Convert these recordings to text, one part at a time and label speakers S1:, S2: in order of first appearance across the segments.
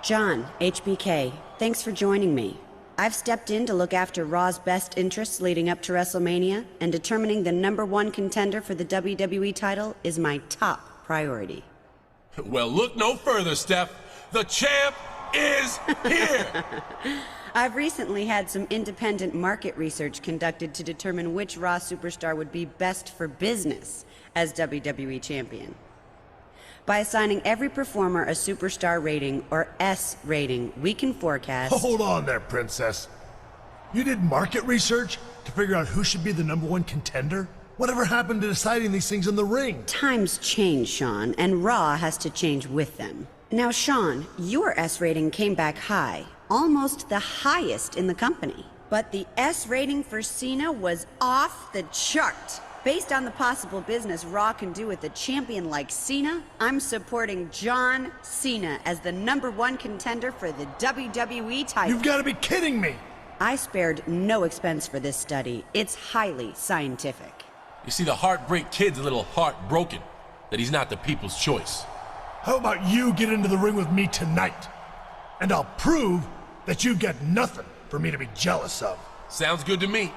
S1: John, HBK, thanks for joining me. I've stepped in to look after Raw's best interests leading up to WrestleMania, and determining the #1 contender for the WWE title is my top priority.
S2: Well, look no further, Steph. The champ is here!
S1: I've recently had some independent market research conducted to determine which Raw superstar would be best for business as WWE champion. By assigning every performer a superstar rating, or S rating, we can forecast...
S3: Hold on there, Princess. You did market research to figure out who should be the #1 contender? Whatever happened to deciding these things in the ring?
S1: Times change, Sean, and Raw has to change with them. Now, Sean, your S rating came back high, almost the highest in the company. But the S rating for Cena was off the chart. Based on the possible business Raw can do with a champion like Cena, I'm supporting John Cena as the #1 contender for the WWE title.
S3: You've got to be kidding me!
S1: I spared no expense for this study. It's highly scientific.
S2: You see, the Heartbreak Kid's a little heartbroken that he's not the people's choice.
S3: How about you get into the ring with me tonight? And I'll prove that you've got nothing for me to be jealous of.
S2: Sounds good to me.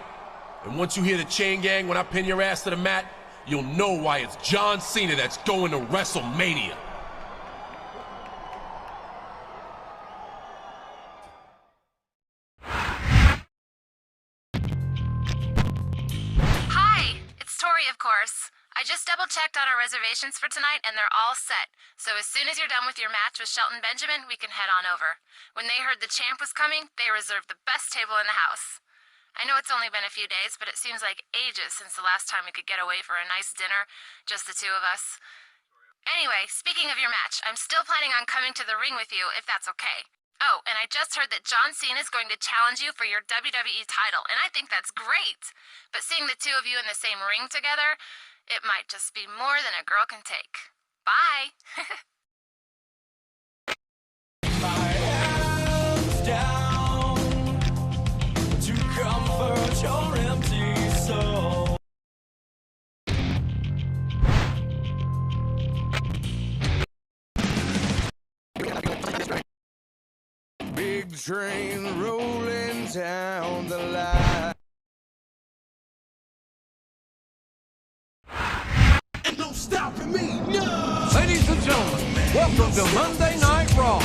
S2: And once you hear the chain gang when I pin your ass to the mat, you'll know why it's John Cena that's going to WrestleMania.
S4: Hi, it's Tori, of course. I just double-checked on our reservations for tonight, and they're all set. So as soon as you're done with your match with Shelton Benjamin, we can head on over. When they heard the champ was coming, they reserved the best table in the house. I know it's only been a few days, but it seems like ages since the last time we could get away for a nice dinner, just the two of us. Anyway, speaking of your match, I'm still planning on coming to the ring with you, if that's okay. Oh, and I just heard that John Cena is going to challenge you for your WWE title, and I think that's great. But seeing the two of you in the same ring together, it might just be more than a girl can take. Bye!
S5: Your empty soul. Big train rolling down the line.
S2: And no stopping me, no!
S6: Ladies and gentlemen, welcome to Monday Night Raw.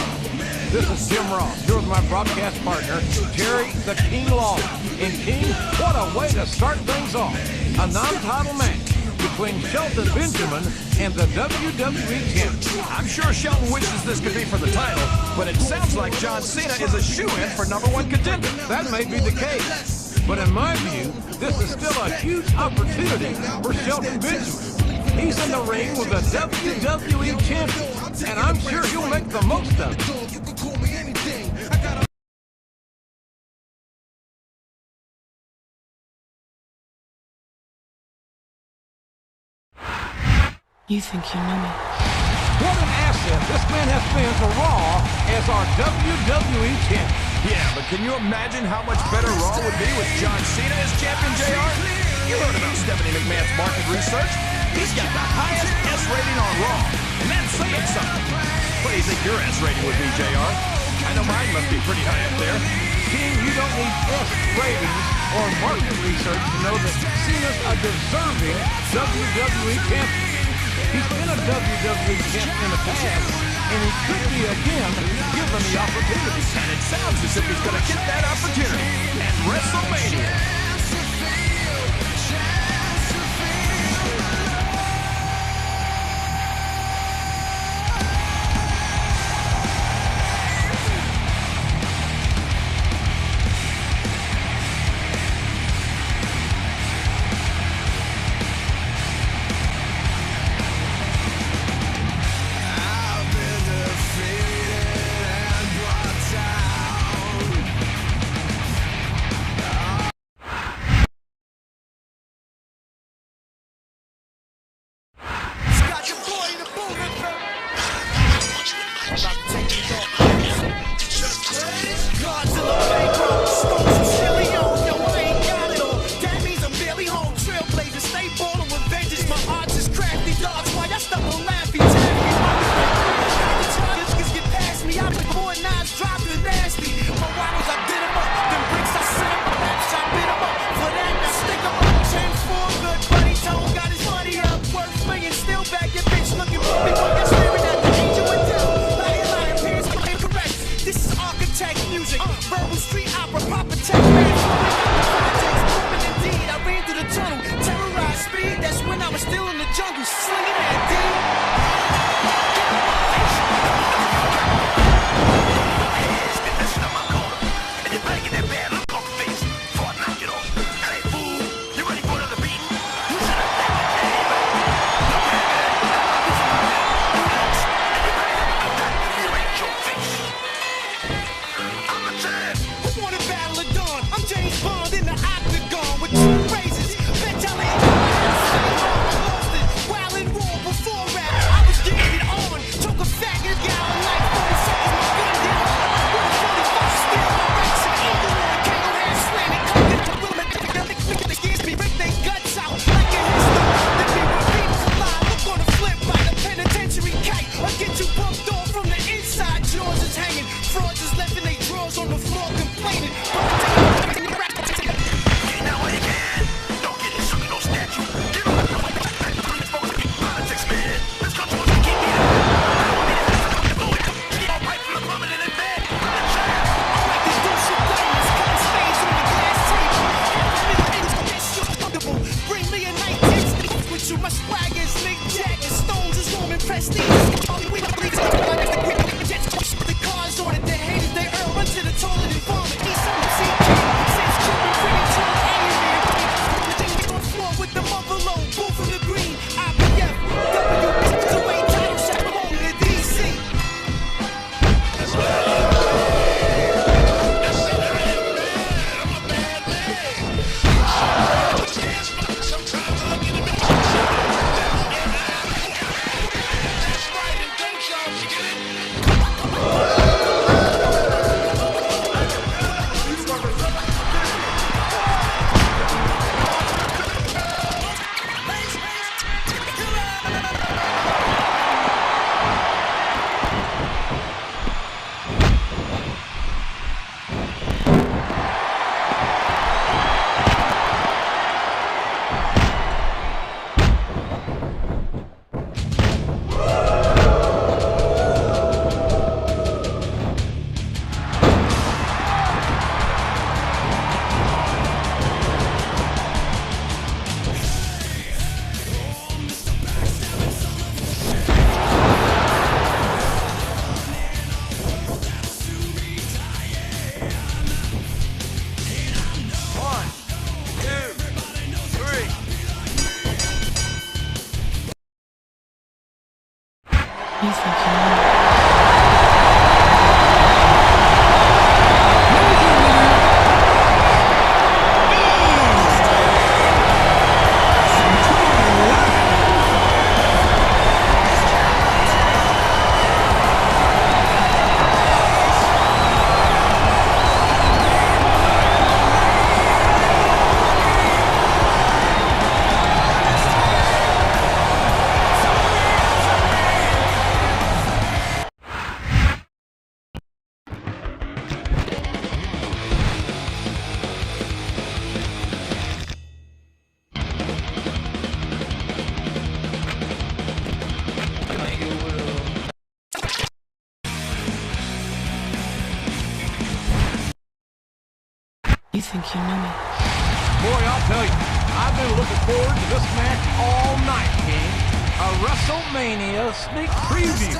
S6: This is Jim Ross, here with my broadcast partner, Jerry the King Lawler. And King, what a way to start things off. A non-title match between Shelton Benjamin and the WWE Champion.
S7: I'm sure Shelton wishes this could be for the title, but it sounds like John Cena is a shoo-in for #1 contender.
S6: That may be the case, but in my view, this is still a huge opportunity for Shelton Benjamin. He's in the ring with the WWE Champion, and I'm sure he'll make the most of it.
S8: You think you know me?
S6: What an asset this man has been to Raw as our WWE Champion.
S7: Yeah, but can you imagine how much better Raw would be with John Cena as champion, JR? You heard about Stephanie McMahon's market research. He's got the highest S rating on Raw, and that's saying something. What do you think your S rating would be, JR? I know mine must be pretty high up there.
S6: King, you don't need S ratings or market research to know that Cena's a deserving WWE champion. He's been a WWE champion in the past, and he could be again given the opportunity.
S7: And it sounds as if he's going to get that opportunity at WrestleMania.
S8: You think you know me.
S6: Boy, I'll tell you, I've been looking forward to this match all night, King. A WrestleMania sneak preview,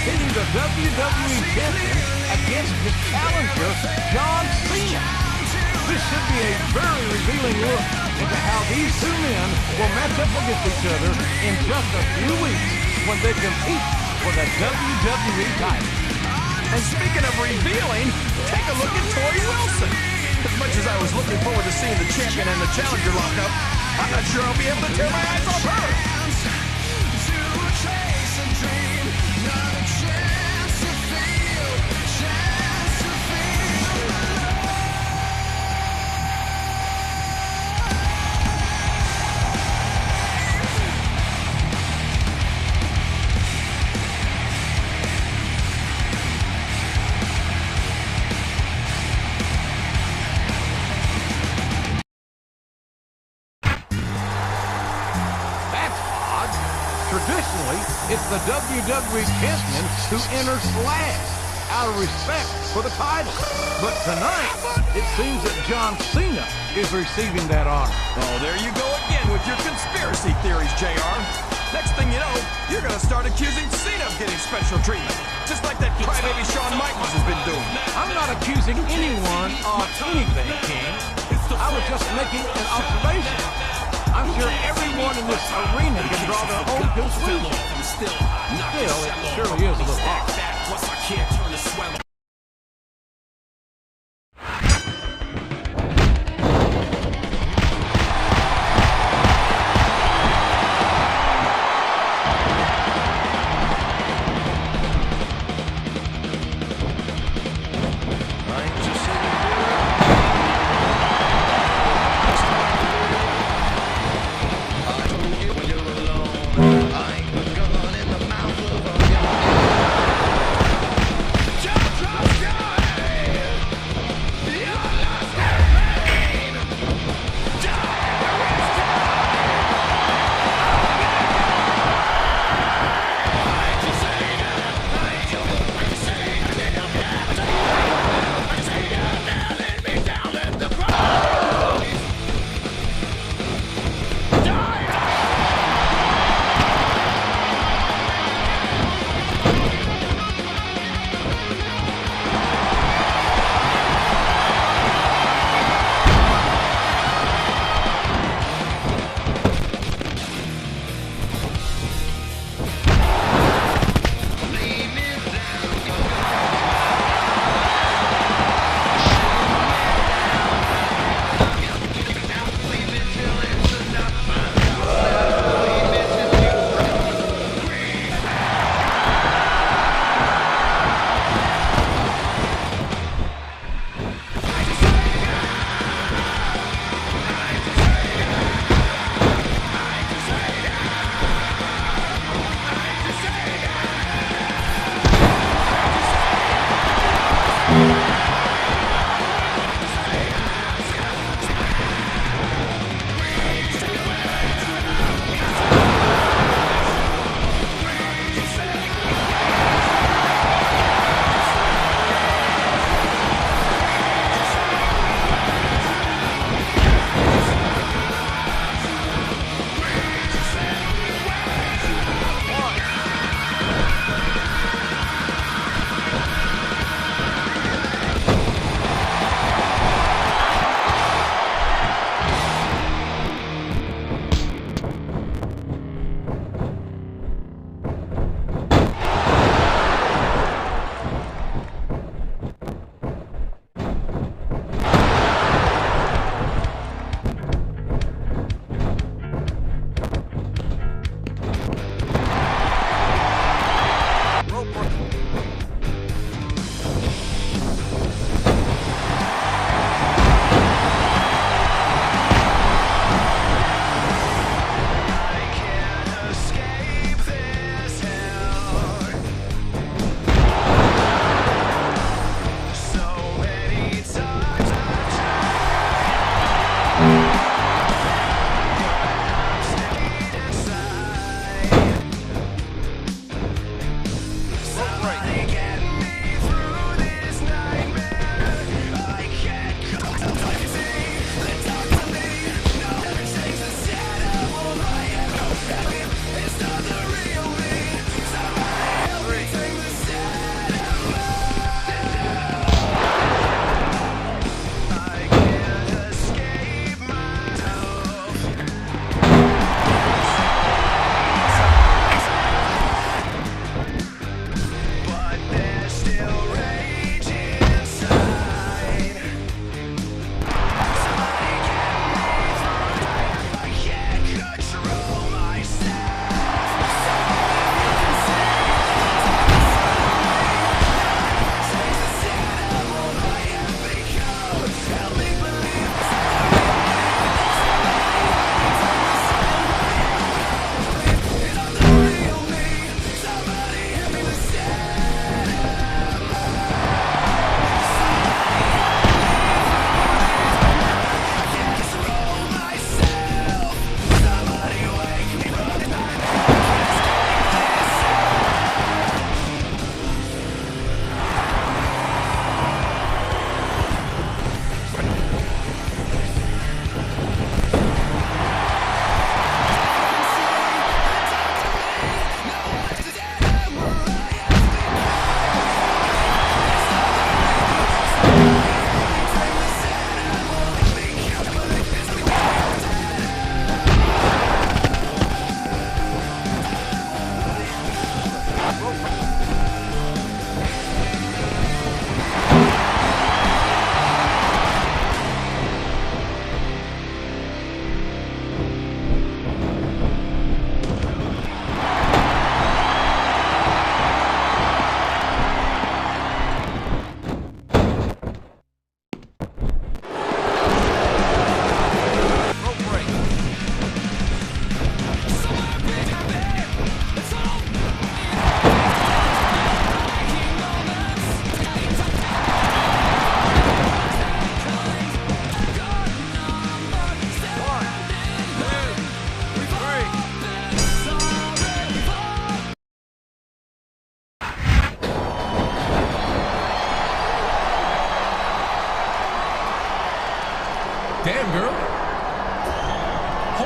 S6: pitting the WWE Champion against his challenger, John Cena. This should be a very revealing look into how these two men will match up against each other in just a few weeks when they compete for the WWE title.
S7: And speaking of revealing, take a look at Tori Wilson. As much as I was looking forward to seeing the champion and the challenger lock up, I'm not sure I'll be able to tear my eyes off her.
S6: Traditionally, it's the WWE Champion who enters last, out of respect for the title. But tonight, it seems that John Cena is receiving that honor.
S7: Oh, there you go again with your conspiracy theories, JR. Next thing you know, you're going to start accusing Cena of getting special treatment, just like that crybaby Shawn Michaels has been doing.
S6: I'm not accusing anyone of anything, King. I was just making an observation. I'm sure everyone in this arena can draw their own conclusion. Still, it surely is a little odd.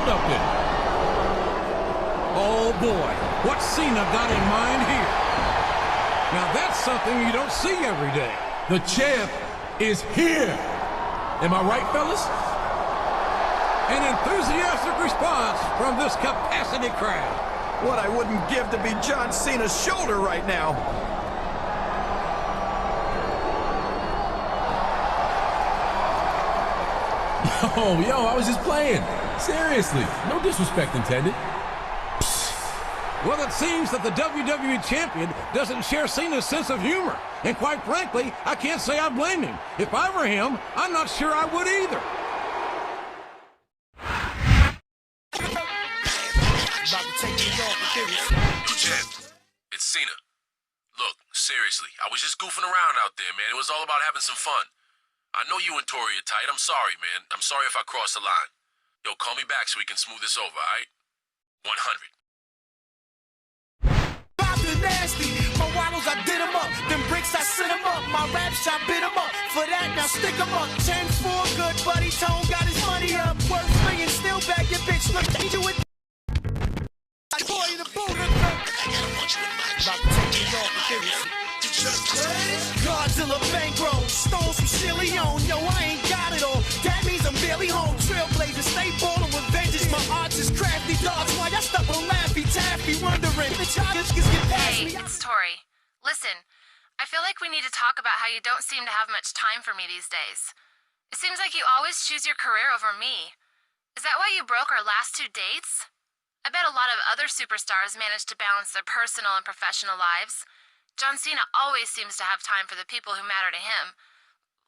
S2: up there?
S6: Oh boy, what's Cena got in mind here? Now that's something you don't see every day.
S2: The champ is here. Am I right, fellas?
S6: An enthusiastic response from this capacity crowd.
S7: What I wouldn't give to be John Cena's shoulder right now.
S2: Oh, yo, I was just playing. Seriously, no disrespect intended.
S6: Well, it seems that the WWE Champion doesn't share Cena's sense of humor. And quite frankly, I can't say I blame him. If I were him, I'm not sure I would either.
S2: Champ, it's Cena. Look, seriously, I was just goofing around out there, man. It was all about having some fun. I know you and Tori are tight. I'm sorry, man. I'm sorry if I crossed the line. Yo, call me back so we can smooth this over, all right? 100.
S9: Nasty. My waddles, I did them up. Them bricks, I sent them up. My raps, I bit them up. For that, now stick them up. 10-4, good buddy. Tone got his money up. Worth million, still back your bitch. Look, danger with boy in the boot. About to take me off the Godzilla bankroll. Stole some Chili on. Yo, I ain't got it all. That means I'm barely home. Trailblazer, stay ballin' with vengeance. My arts is crafty. Dogs, why I stuck on Laffy Taffy. Wondering.
S4: Hey, it's Tori. Listen, I feel like we need to talk about how you don't seem to have much time for me these days. It seems like you always choose your career over me. Is that why you broke our last 2 dates? I bet a lot of other superstars manage to balance their personal and professional lives. John Cena always seems to have time for the people who matter to him,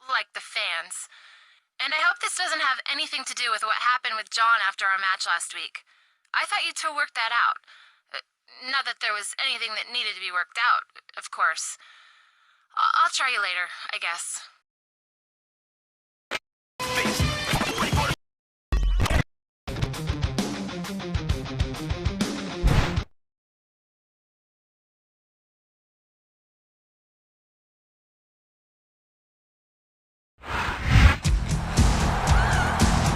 S4: like the fans. And I hope this doesn't have anything to do with what happened with John after our match last week. I thought you two worked that out. Not that there was anything that needed to be worked out, of course. I'll try you later, I guess.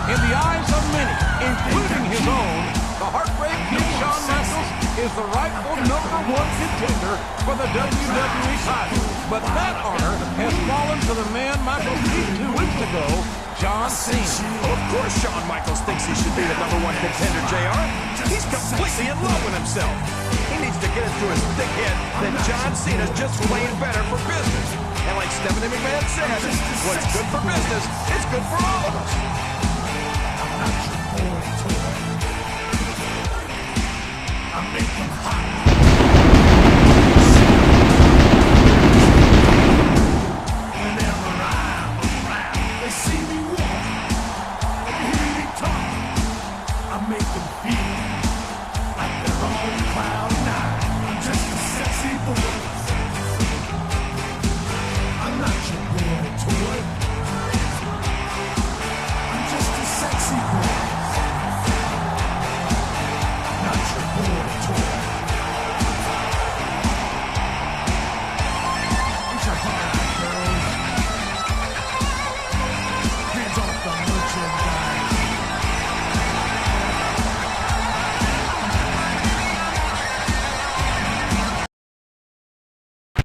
S6: In the eyes of many, including his own, the Heartbreak Kid Shawn Michaels is the rightful #1 contender for the WWE title. But that honor has fallen to the man Michaels beat 2 weeks ago, John Cena.
S7: Of course Shawn Michaels thinks he should be the #1 contender, JR. He's completely in love with himself. He needs to get into his thick head that John Cena's just plain better for business. And like Stephanie McMahon said, what's good for business is good for all of us.
S3: I make them hot. Whenever I'm around, they see me walk, they hear me talk. I make them feel like they're on cloud 9. I'm just a sexy boy. I'm not your boy toy. I'm just a sexy boy. Not your boy toy. It's a hard girls. Hands off the merchandise.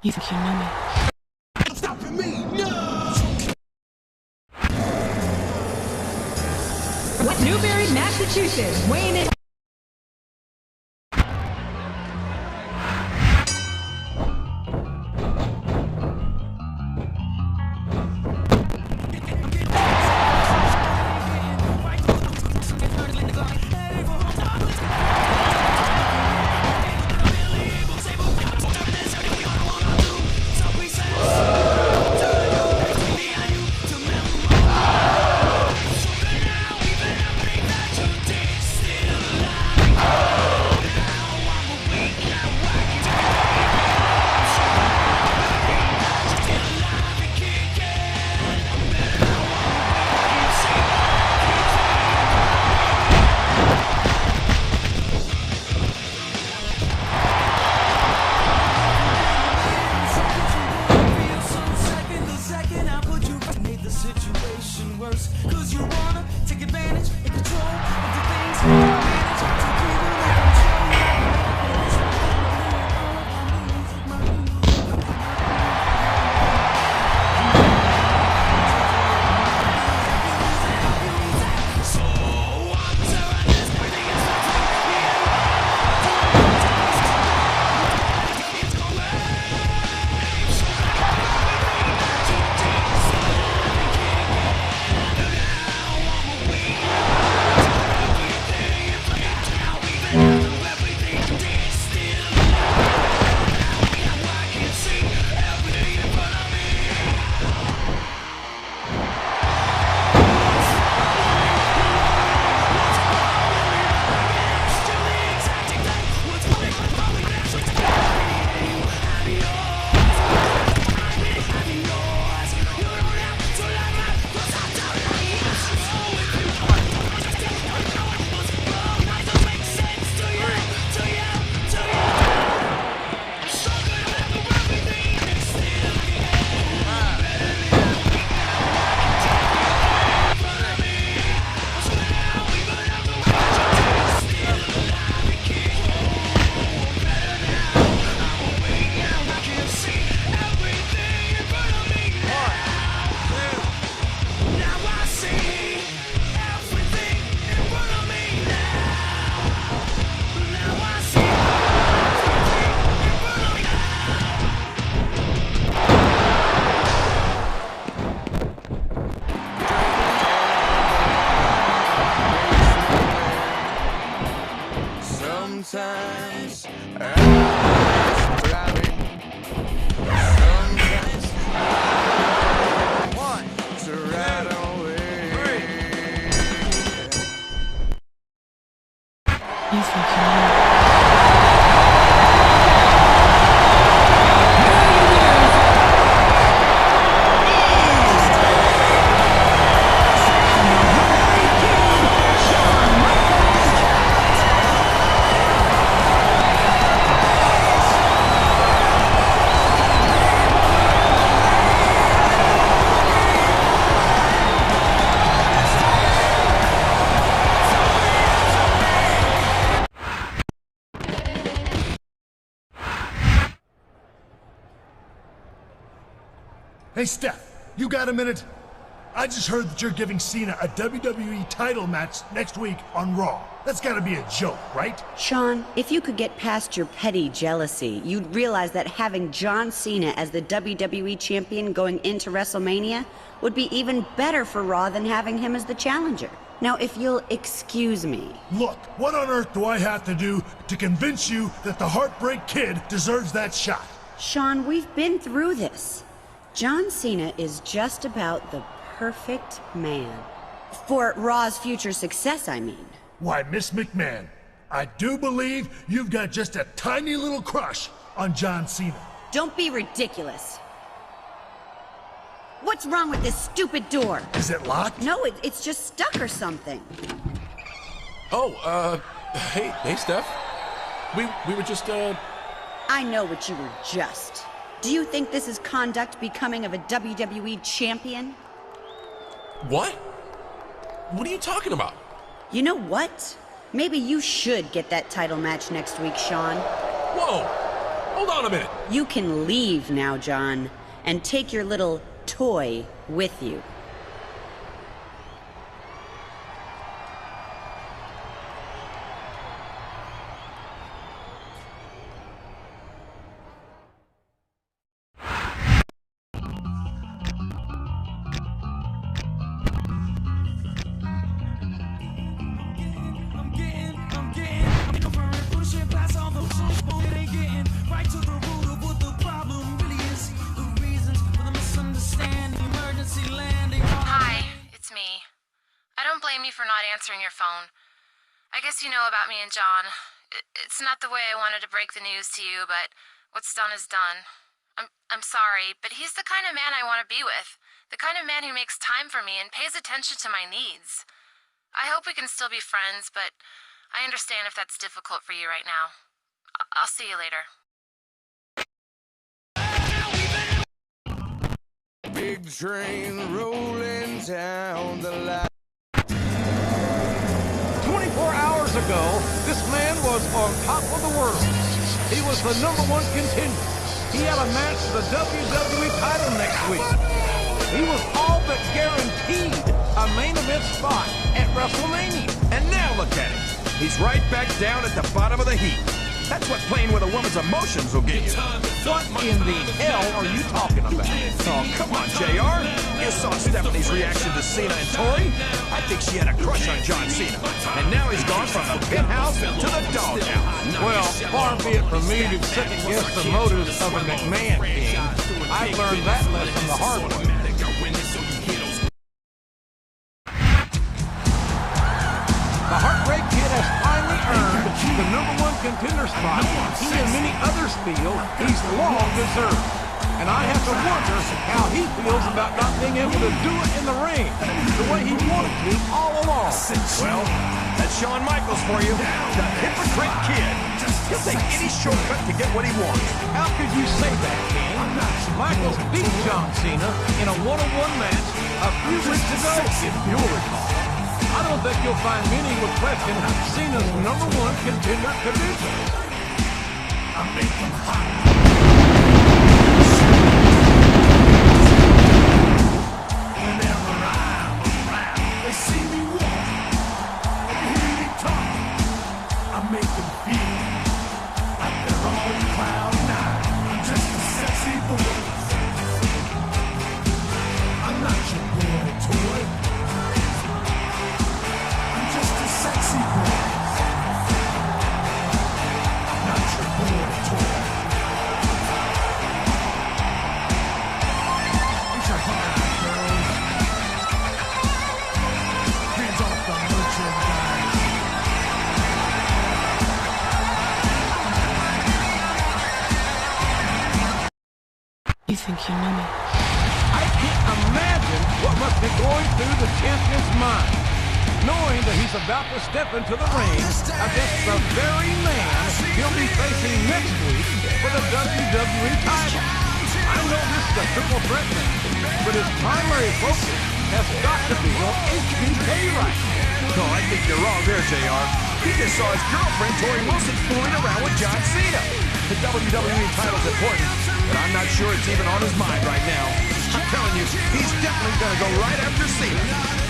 S8: You think you know me?
S3: Stopping me, no!
S10: Newbury, Massachusetts, weighing in.
S5: Sometimes I'm driving. Sometimes one to ride away.
S8: You think you know me?
S3: Hey, Steph, you got a minute? I just heard that you're giving Cena a WWE title match next week on Raw. That's gotta be a joke, right?
S1: Sean, if you could get past your petty jealousy, you'd realize that having John Cena as the WWE champion going into WrestleMania would be even better for Raw than having him as the challenger. Now, if you'll excuse me.
S3: Look, what on earth do I have to do to convince you that the Heartbreak Kid deserves that shot?
S1: Sean, we've been through this. John Cena is just about the perfect man. For Raw's future success, I mean.
S3: Why, Miss McMahon, I do believe you've got just a tiny little crush on John Cena.
S1: Don't be ridiculous. What's wrong with this stupid door?
S3: Is it locked?
S1: No, it's just stuck or something.
S2: Oh, hey, Steph. We were just,
S1: I know what you were just. Do you think this is conduct becoming of a WWE champion?
S2: What? What are you talking about?
S1: You know what? Maybe you should get that title match next week, Sean.
S2: Whoa! Hold on a minute.
S1: You can leave now, John, and take your little toy with you.
S4: Answering your phone. I guess you know about me and John. It's not the way I wanted to break the news to you, but what's done is done. I'm sorry, but he's the kind of man I want to be with. The kind of man who makes time for me and pays attention to my needs. I hope we can still be friends, but I understand if that's difficult for you right now. I'll see you later.
S5: Big train rolling down the line.
S6: 24 hours ago, this man was on top of the world. He was the #1 contender. He had a match for the WWE title next week. He was all but guaranteed a main event spot at WrestleMania.
S7: And now look at him. He's right back down at the bottom of the heap. That's what playing with a woman's emotions will get you.
S6: What in the hell are you talking about?
S7: Oh, come on, JR. You saw Stephanie's reaction to Cena and Tori. I think she had a crush on John Cena. And now he's gone from the penthouse to the doghouse.
S6: Well, far be it from me to second-guess the motives of a McMahon king. I learned that lesson the hard way. The Heartbreak Kid has finally earned the #1 contender spot he and many others feel he's long deserved. And I have to wonder how he feels about not being able to do it in the ring the way he wanted to all along.
S7: Well, that's Shawn Michaels for you. The hypocrite kid. He'll take any shortcut to get what he wants.
S6: How could you say that, King? Michaels beat John Cena in a one-on-one match a few weeks ago, if you'll recall. I don't think you'll find many would question Cena's #1 contender credentials.
S3: I make them hot. Whenever I'm around, they see me walk, they hear me talk. I make them feel like they're on cloud nine. I'm just a sexy boy. I'm not your boy toy. I'm just a sexy boy.
S8: You think you know me?
S6: I can't imagine what must be going through the champion's mind, knowing that he's about to step into the ring against the very man he'll be facing next week for the WWE title. I know this is a triple threat match, but his primary focus has got to be on HBK right now.
S7: No, I think you're wrong there, JR. He just saw his girlfriend, Tori Wilson, fooling around with John Cena. The WWE title's important, but I'm not sure it's even on his mind right now. I'm telling you, he's definitely going to go right after Cena.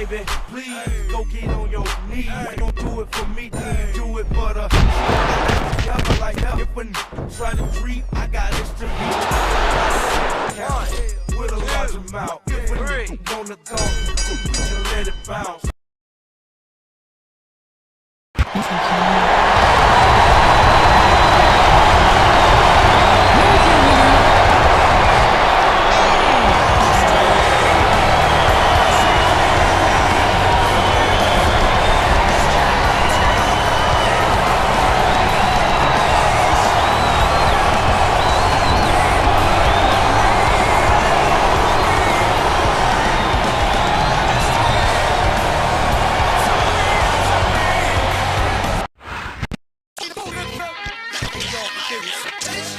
S3: baby, please go get on your knees. You gon' do it for me, then you do it for the together like that. If a try to creep, I got history. With a large amount. If a wanna go, you can let it bounce.
S8: You think you know me?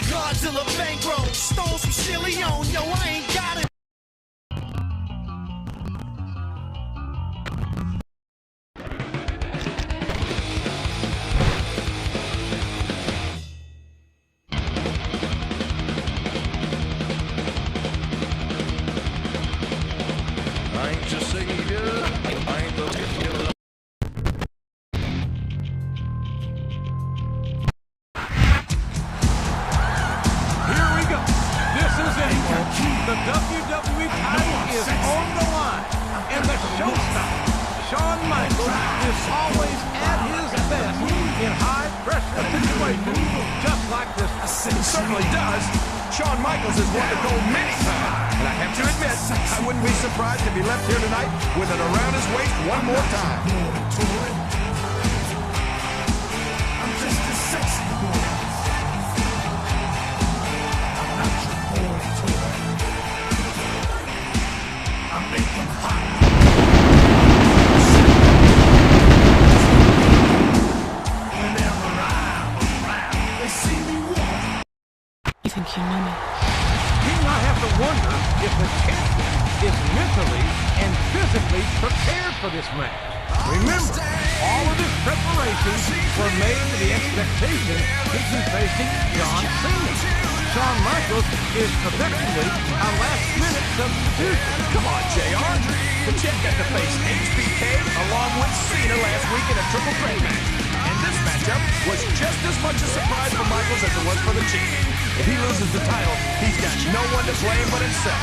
S9: Godzilla bankroll, stole some chili on, yo, I ain't got it.
S5: I ain't your savior. I ain't the savior.
S6: Here we go. This is it. The WWE title is on the line. And the showstopper, Shawn Michaels, is always at his best in high-pressure situations just like this.
S7: It certainly does. Shawn Michaels has won the gold many times. And I have to admit, I wouldn't be surprised if he left here tonight with it around his waist one more time.
S3: I'm just a sexy boy. I'm not your boy toy. I make them hot. Whenever I'm around, they see me walk.
S8: You think you know me?
S6: You might have to wonder if the champion is mentally and physically prepared for this match. Remember, all of his preparations were made with the expectation he'd be facing John Cena. Shawn Michaels is effectively a last-minute substitution.
S7: Come on, JR. The champ got to face HBK along with Cena last week in a triple threat match. And this matchup was just as much a surprise for Michaels as it was for the Chief. If he loses the title, he's got no one to blame but himself.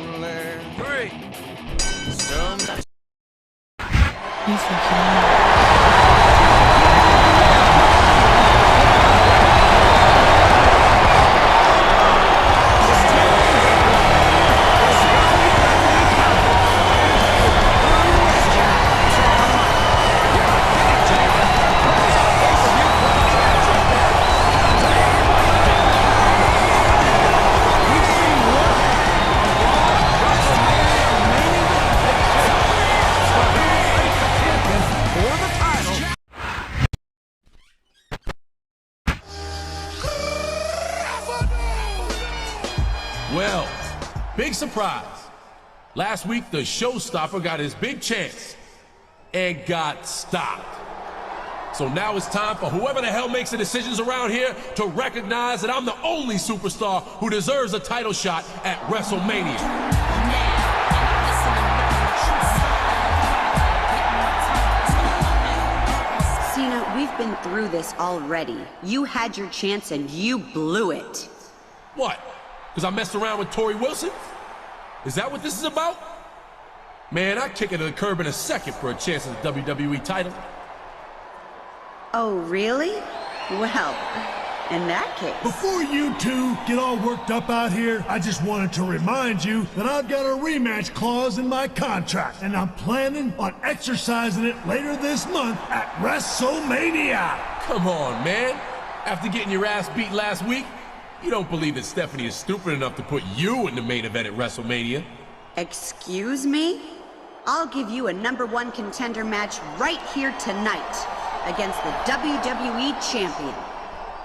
S5: only 3. Sometimes.
S8: You think you know me.
S2: Well, big surprise. Last week, the showstopper got his big chance and got stopped. So now it's time for whoever the hell makes the decisions around here to recognize that I'm the only superstar who deserves a title shot at WrestleMania.
S1: Cena, we've been through this already. You had your chance and you blew it.
S2: What? Because I messed around with Tori Wilson? Is that what this is about? Man, I'd kick it to the curb in a second for a chance at the WWE title.
S1: Oh, really? Well, in that case...
S3: Before you two get all worked up out here, I just wanted to remind you that I've got a rematch clause in my contract, and I'm planning on exercising it later this month at WrestleMania.
S2: Come on, man. After getting your ass beat last week, you don't believe that Stephanie is stupid enough to put you in the main event at WrestleMania?
S1: Excuse me? I'll give you a #1 contender match right here tonight against the WWE Champion.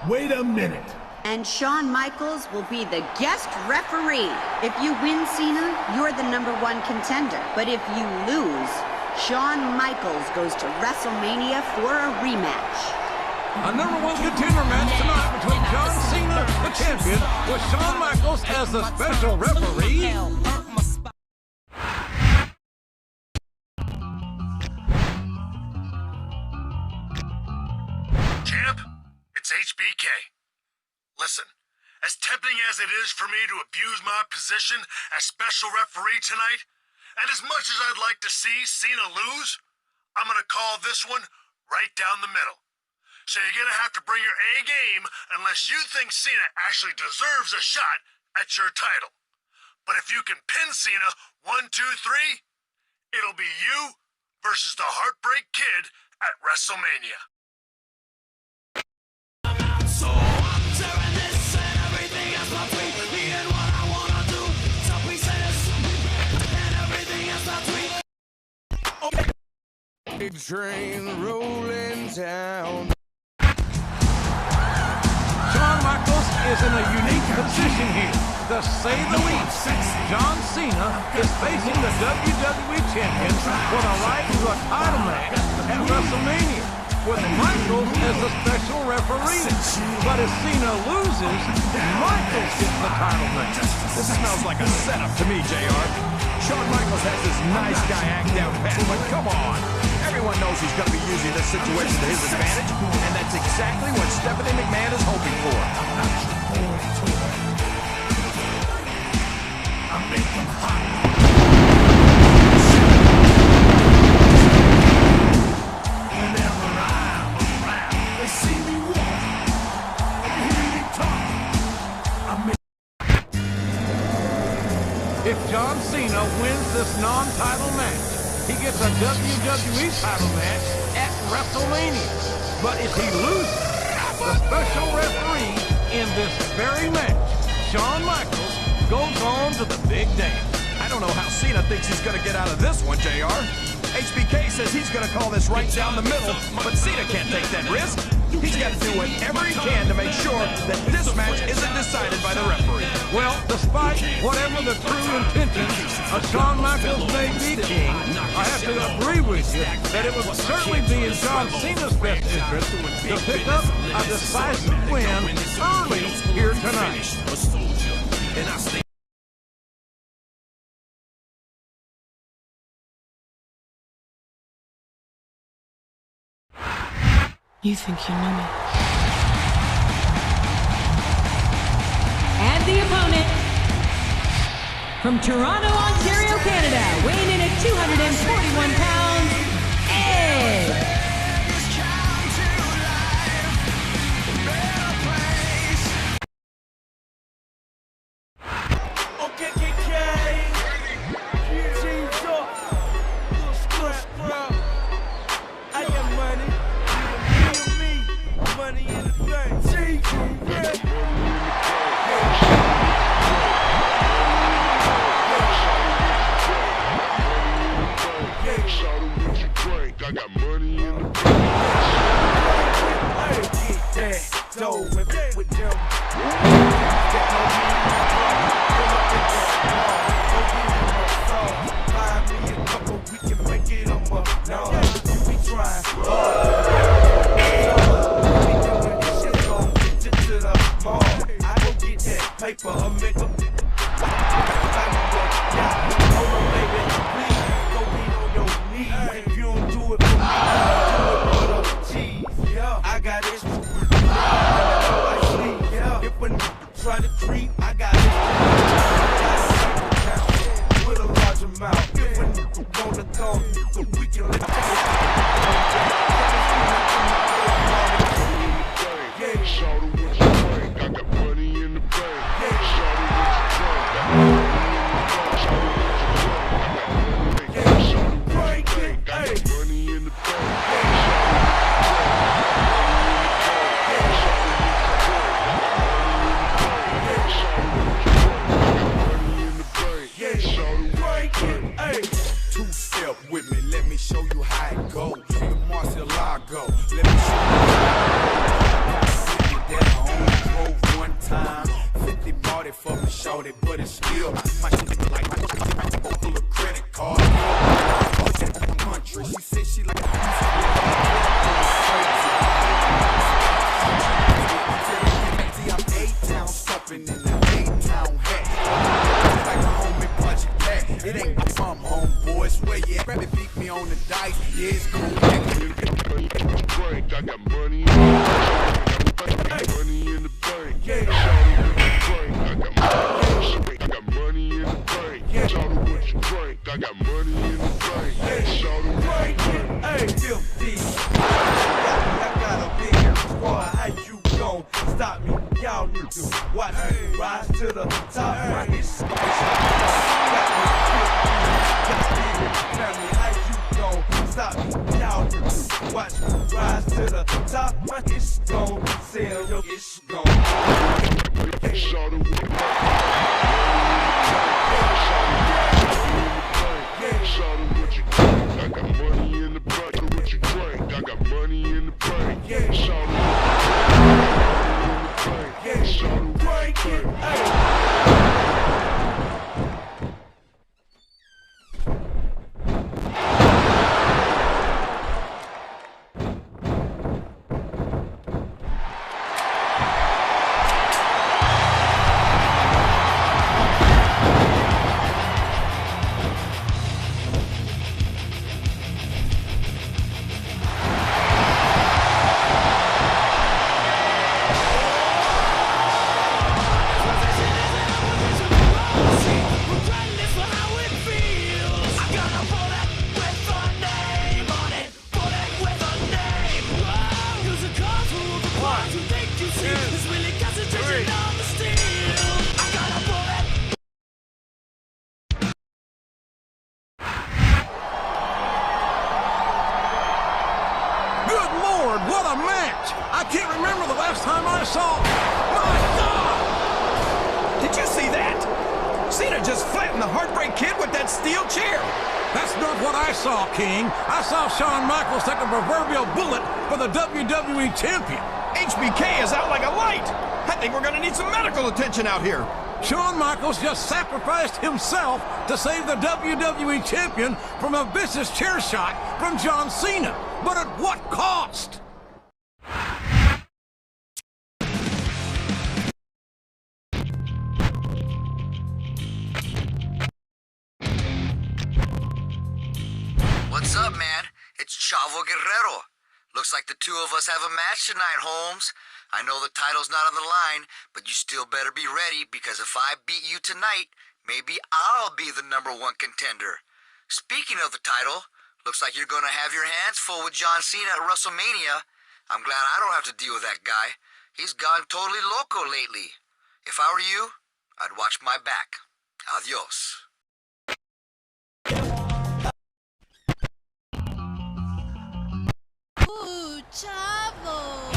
S3: Wait a minute.
S1: And Shawn Michaels will be the guest referee. If you win, Cena, you're the #1 contender. But if you lose, Shawn Michaels goes to WrestleMania for a rematch.
S6: A #1 contender match tonight between John Cena, the champion, with Shawn Michaels as the special referee.
S3: Champ, it's HBK. Listen, as tempting as it is for me to abuse my position as special referee tonight, and as much as I'd like to see Cena lose, I'm gonna call this one right down the middle. So you're gonna have to bring your A game unless you think Cena actually deserves a shot at your title. But if you can pin Cena 1, 2, 3, it'll be you versus the Heartbreak Kid at WrestleMania. So I'm tearing this and everything else between me and what I wanna do. Some pieces and everything else between. Okay.
S5: Big train rolling down.
S6: Shawn Michaels is in a unique position here, to say the least. John Cena is facing the WWE Champion for the right to a title match at WrestleMania, with Michaels as the special referee. But if Cena loses, Michaels gets the title match.
S7: This smells like a setup to me, JR. Shawn Michaels has this nice guy act down pat, but come on. Everyone knows he's going to be using this situation to his advantage, and that's exactly what Stephanie McMahon is hoping for.
S3: I make them hot. Whenever I'm around, they see me walk, they hear me talk. I make.
S6: If John Cena wins this non-title match, he gets a WWE title match at WrestleMania. But if he loses, the special referee in this very match, Shawn Michaels, goes on to the big dance.
S7: I don't know how Cena thinks he's going to get out of this one, JR. HBK says he's going to call this right down the middle, but Cena can't take that risk. He's got to do whatever he can to make sure that this match isn't decided by the referee.
S6: Well, despite whatever the true intentions of Shawn Michaels may be, King, I have to agree with you that it would certainly be in John Cena's best interest to pick up a decisive win early here tonight.
S8: You think you know me.
S10: And the opponent, From Toronto, Ontario, Canada, weighing in at 241 pounds, Edge.
S3: I got money in the bank. Get that dough and with them. Buy me a couple, we can make it on my no. You be trying we doing this shit, gon' get you to the mall. I go get that paper, I'll make a hold on, baby, please go beat on your knees. If you don't do it for me, I'll do it for the cheese. Yeah, I got it. If a try to creep, I got it. With a large amount. If a wanna come, we can let shout it what you drink. I got money in the bank. Shout it what you drink. I got money in the bank. Two-step with me, let me show you how it goes. The Marcielago, let me show you. That I only drove one time. 50 bought it for me, shorty, but it's still my shit like full of credit cards. Country, she said she like I'm A-town stopping in the A-town hat. Like a homie project pack. It ain't from homeboys where you at. Rabbit beat me on the dice. Yeah, it's cool. I got money in the bank. Money in the bank. Yeah, I got money in the bank. Shout out what you drink. I got money in the bank. Shout out what you drink. Hey, filthy. I got a big squad. How you gon' stop me? Y'all need to watch me rise to the top. It's family. How you gon' stop me? Y'all need to watch me rise to the top. It's gon' sell yo. It's gon' shout out what you drink. Shout out what you drink. I got money in the bank. What you drink? I got money in the bank. Shout out what you drink. Shout out what you drink.
S6: What a match! I can't remember the last time I saw... My God!
S7: Did you see that? Cena just flattened the Heartbreak Kid with that steel chair.
S6: That's not what I saw, King. I saw Shawn Michaels take a proverbial bullet for the WWE Champion.
S7: HBK is out like a light. I think we're gonna need some medical attention out here.
S6: Shawn Michaels just sacrificed himself to save the WWE Champion from a vicious chair shot from John Cena. But at what cost?
S11: What's up, man? It's Chavo Guerrero. Looks like the two of us have a match tonight, Holmes. I know the title's not on the line, but you still better be ready, because if I beat you tonight, maybe I'll be the #1 contender. Speaking of the title, looks like you're gonna have your hands full with John Cena at WrestleMania. I'm glad I don't have to deal with that guy. He's gone totally loco lately. If I were you, I'd watch my back. Adios.
S10: Ooh, chavo.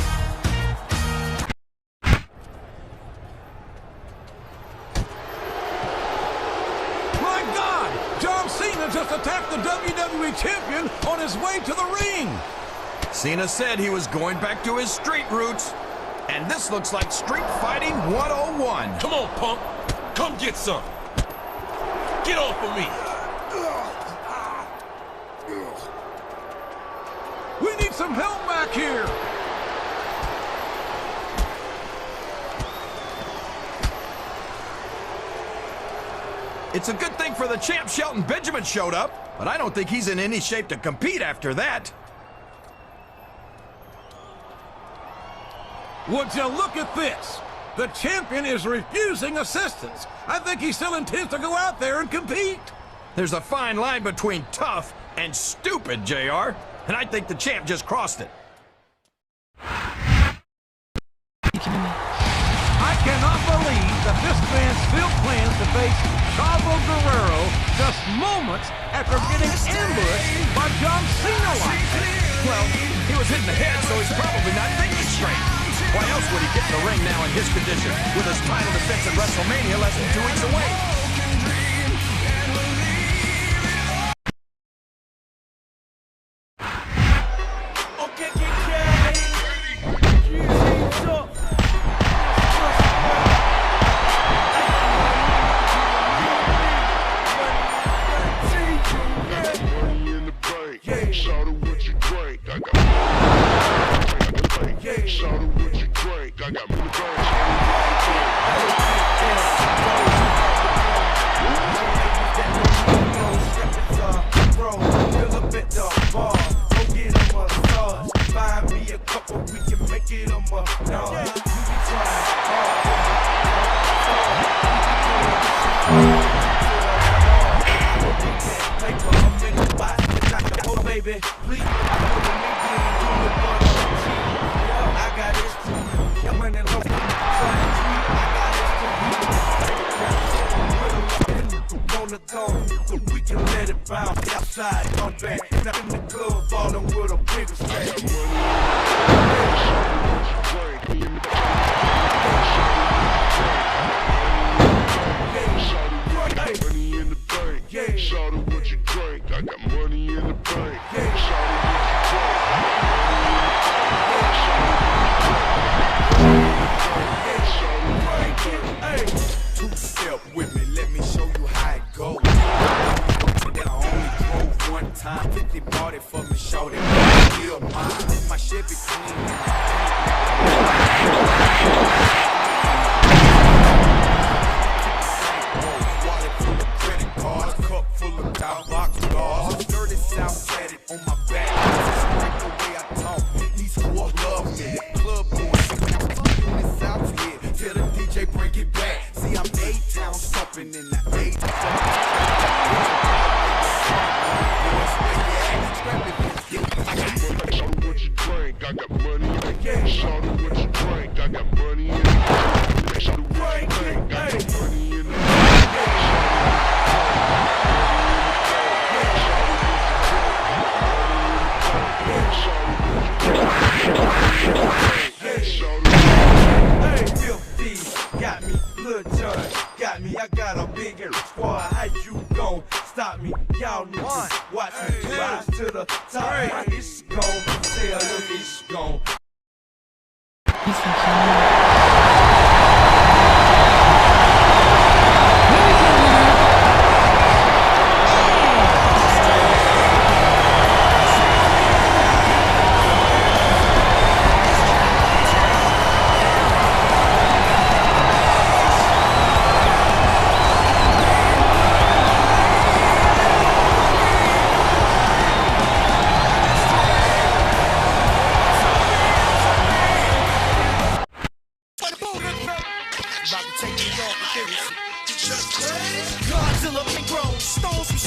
S6: My God! John Cena just attacked the WWE Champion on his way to the ring!
S7: Cena said he was going back to his street roots. And this looks like Street Fighting 101.
S2: Come on, punk. Come get some. Get off of me.
S6: We need some help back here!
S7: It's a good thing for the champ Shelton Benjamin showed up, but I don't think he's in any shape to compete after that.
S6: Would you look at this? The champion is refusing assistance. I think he still intends to go out there and compete.
S7: There's a fine line between tough and stupid, JR, and I think the champ just crossed it.
S6: I cannot believe that this man still plans to face Chavo Guerrero just moments after getting ambushed by John Cena like that.
S7: Well, he was hitting the head, so he's probably not thinking straight. Why else would he get in the ring now in his condition, with his title defense at WrestleMania less than 2 weeks away?
S3: We can let it bounce outside, come back. Not in the club, falling with a bigger stack. Money in the bank, yeah. Shout out what you drink. I got money in the bank, yeah. Shout out what you drink. Hey, two-step with me, let me show you how it goes. I only drove one time, 50 bought it for me, showed it. Real mine, my Chevy clean. Wallet full of credit cards, cup full of dog box bars. Dirty South tatted on my back. Just the way I talk, these squad love me. The club going, I'm this out here. Tell the DJ bring it back. See, I'm A-Town stomping in the A-Town. I got what you drink, I got money in the game. Shout out what you drink, I got money in the game. Shout out what you drink, I got money in the game. Hey, filthy, got me, Lil John, got me. I got a big ass squad. How you gon' stop me? Y'all niggas watch me rise to the top. My ish gone, say a little ish gone.
S8: You think you know me?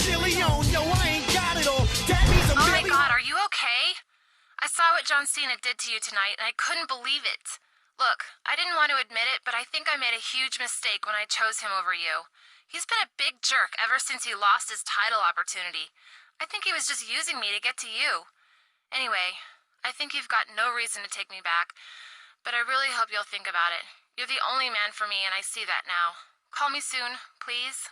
S9: silly on. Yo, I ain't got it all. That means I'm
S4: Oh my
S9: really...
S4: God, are you okay? I saw what John Cena did to you tonight, and I couldn't believe it. Look, I didn't want to admit it, but I think I made a huge mistake when I chose him over you. He's been a big jerk ever since he lost his title opportunity. I think he was just using me to get to you. Anyway, I think you've got no reason to take me back, but I really hope you'll think about it. You're the only man for me, and I see that now. Call me soon, please.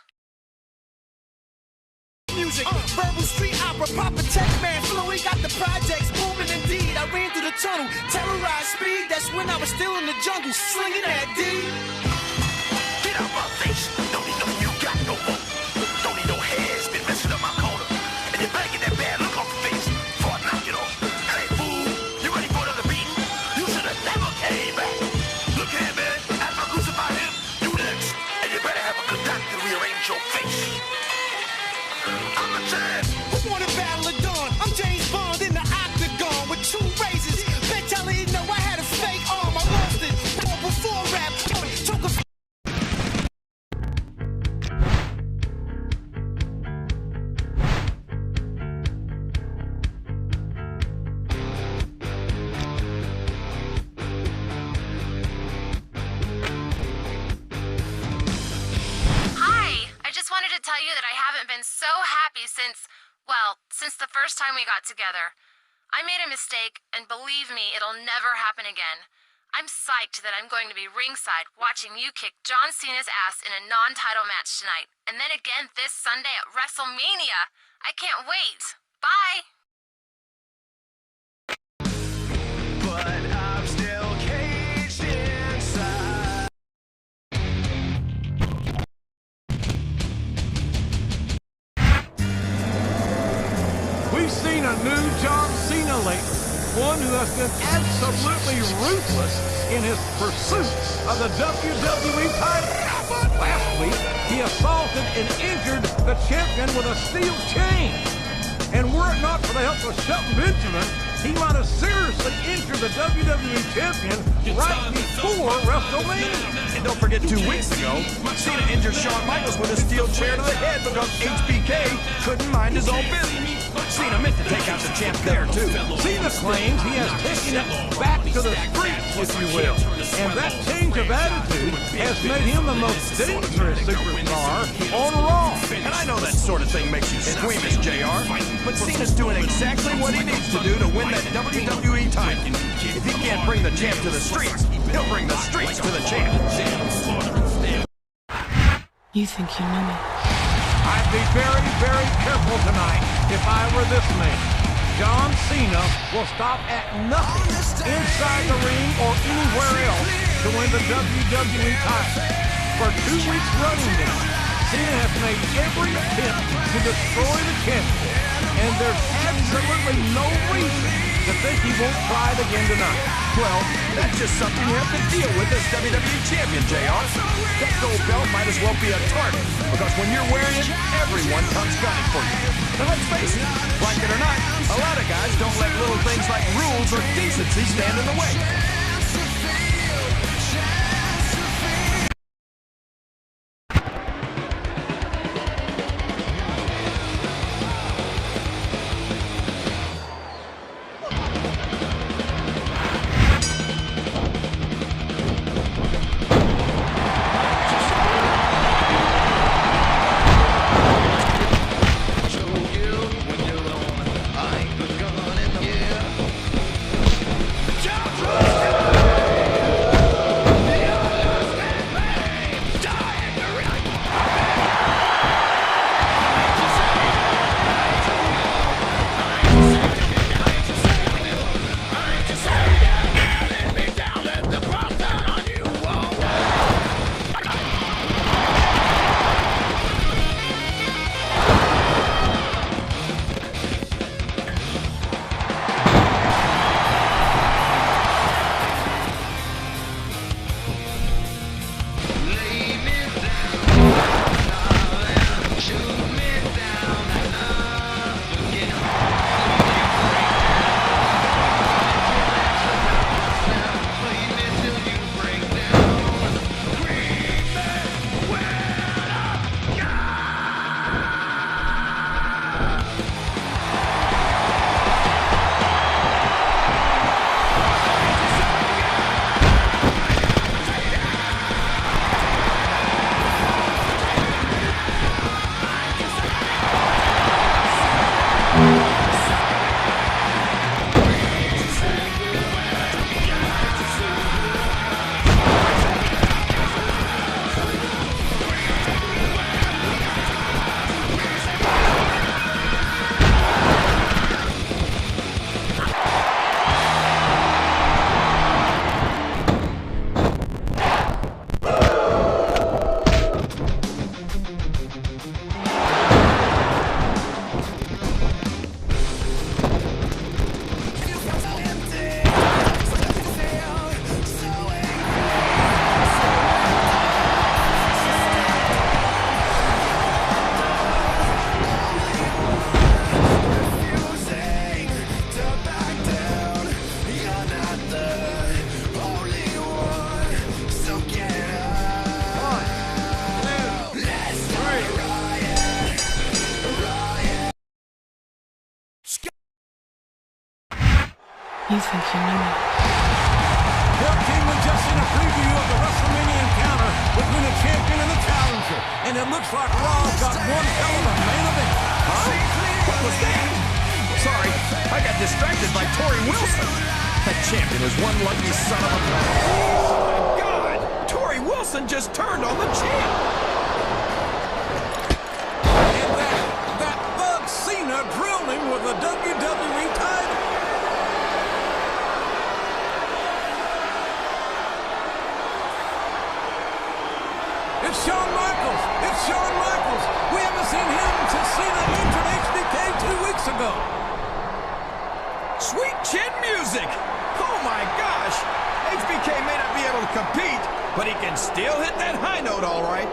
S9: Music, verbal street opera, proper tech man, Fluey got the projects booming indeed. I ran through the tunnel, terrorized speed. That's when I was still in the jungle, slinging that D.
S3: Get out my face. Don't need no you got no more. Don't need no heads been messing up my corner. And you better get that bad look off your face before I knock it off. Hey fool, you ready for another beat? You should have never came back. Look here, man. After I crucify him, you next. And you better have a good doctor rearrange your face. I'm a champ.
S9: Who won a battle of dawn? I'm James Bond in the octagon with 2 razors. Bet y'all didn't know I had a fake arm. I lost it all before rap. Took a...
S4: Hi! I just wanted to tell you that I haven't been so happy since the first time we got together. I made a mistake, and believe me, it'll never happen again. I'm psyched that I'm going to be ringside watching you kick John Cena's ass in a non-title match tonight, and then again this Sunday at WrestleMania. I can't wait. Bye!
S3: But I'm still caged inside.
S6: We've seen a new John Cena lately, one who has been absolutely ruthless in his pursuit of the WWE title. Last week, he assaulted and injured the champion with a steel chain. And were it not for the help of Shelton Benjamin, he might have seriously injured the WWE champion right before WrestleMania.
S7: And don't forget 2 weeks ago, Cena injured Shawn Michaels with a steel chair to the head because HBK couldn't mind his own business. Cena meant to take out the champ there, too.
S6: Cena claims he has taken it back to the streets, if you will. And that change of attitude has made him the most dangerous superstar on Raw.
S7: And I know that sort of thing makes you squeamish, JR. But Cena's doing exactly what he needs to do to win that WWE title. If he can't bring the champ to the streets, he'll bring the streets to the champ.
S8: You think you know me?
S6: I'd be very, very careful tonight if I were this man. John Cena will stop at nothing inside the ring or anywhere else to win the WWE title. For 2 weeks running now, Cena has made every attempt to destroy the champion, and there's absolutely no reason to think he won't try it again tonight.
S7: Well, that's just something you have to deal with as WWE champion, JR. That gold belt might as well be a target, because when you're wearing it, everyone comes gunning for you. Now let's face it, like it or not, a lot of guys don't let little things like rules or decency stand in the way.
S3: John
S8: You think you know me.
S6: Well, King, we've just seen a preview of the WrestleMania encounter between the champion and the challenger. And it looks like Raw's got one hell of a main event.
S7: Huh? What was that? Sorry, I got distracted by Tori Wilson. That champion is one lucky son of a... Oh, my God! Tori Wilson just turned on the champ!
S6: And that Bug Cena drilled him with a WWE title. It's Shawn Michaels! It's Shawn Michaels! We haven't seen him since Cena entered HBK 2 weeks ago.
S7: Sweet chin music! Oh my gosh! HBK may not be able to compete, but he can still hit that high note all right.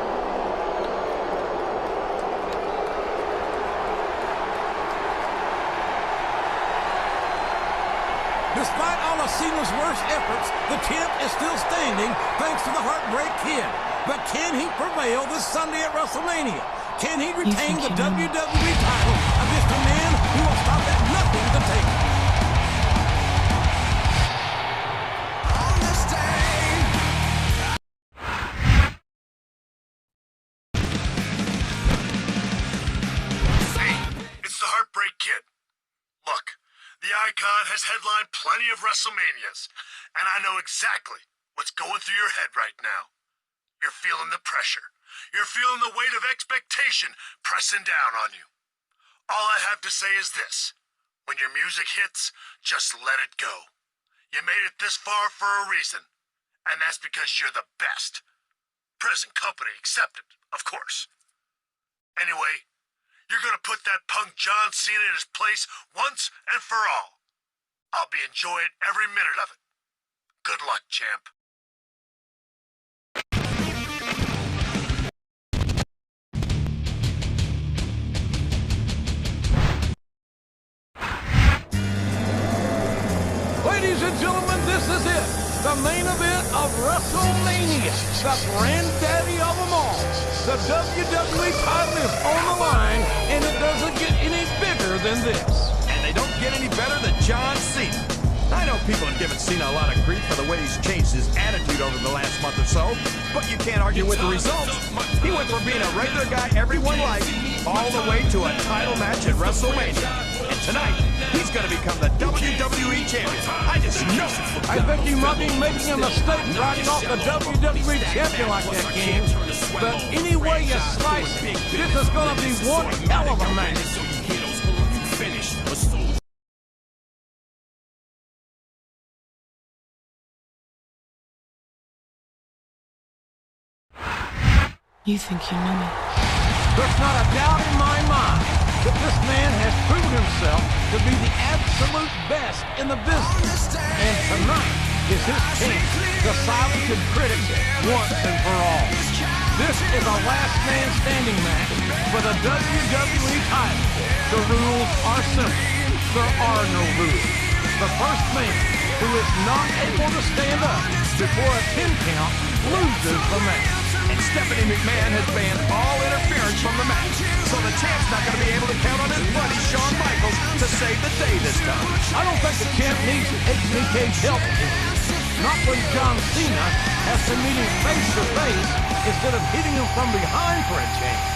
S6: Despite all of Cena's worst efforts, the champ is still standing thanks to the Heartbreak Kid. But can he prevail this Sunday at WrestleMania? Can he retain the WWE title against a man who will stop at nothing to take it?
S3: The Icon has headlined plenty of WrestleManias, and I know exactly what's going through your head right now. You're feeling the pressure. You're feeling the weight of expectation pressing down on you. All I have to say is this. When your music hits, just let it go. You made it this far for a reason, and that's because you're the best. Present company accepted, of course. Anyway, you're gonna put that punk John Cena in his place once and for all. I'll be enjoying every minute of it. Good luck, champ.
S6: Ladies and gentlemen, this is it. The main event of WrestleMania. The granddaddy of them all. The WWE title is on the line, and it doesn't get any bigger than this.
S7: And they don't get any better than John Cena. I know people have given Cena a lot of grief for the way he's changed his attitude over the last month or so, but you can't argue with the results. He went from being a regular guy everyone liked all the way to a title match at WrestleMania. And tonight, he's going to become the WWE Champion. I just know it.
S6: I think you might be making a mistake writing off the WWE Champion like that, King. But any way you slice it, this is going to be one hell of a match.
S8: You think you know me.
S6: There's not a doubt in my mind that this man has proven himself to be the absolute best in the business. And tonight is his chance to silence his critics once and for all. This is a last man standing match for the WWE title. The rules are simple. There are no rules. The first man who is not able to stand up before a 10 count loses the match.
S7: And Stephanie McMahon has banned all interference from the match, so the champ's not going to be able to count on his buddy Shawn Michaels to save the day this time.
S6: I don't think the champ needs HBK's help here. Not when John Cena has to meet him face to face instead of hitting him from behind for a change.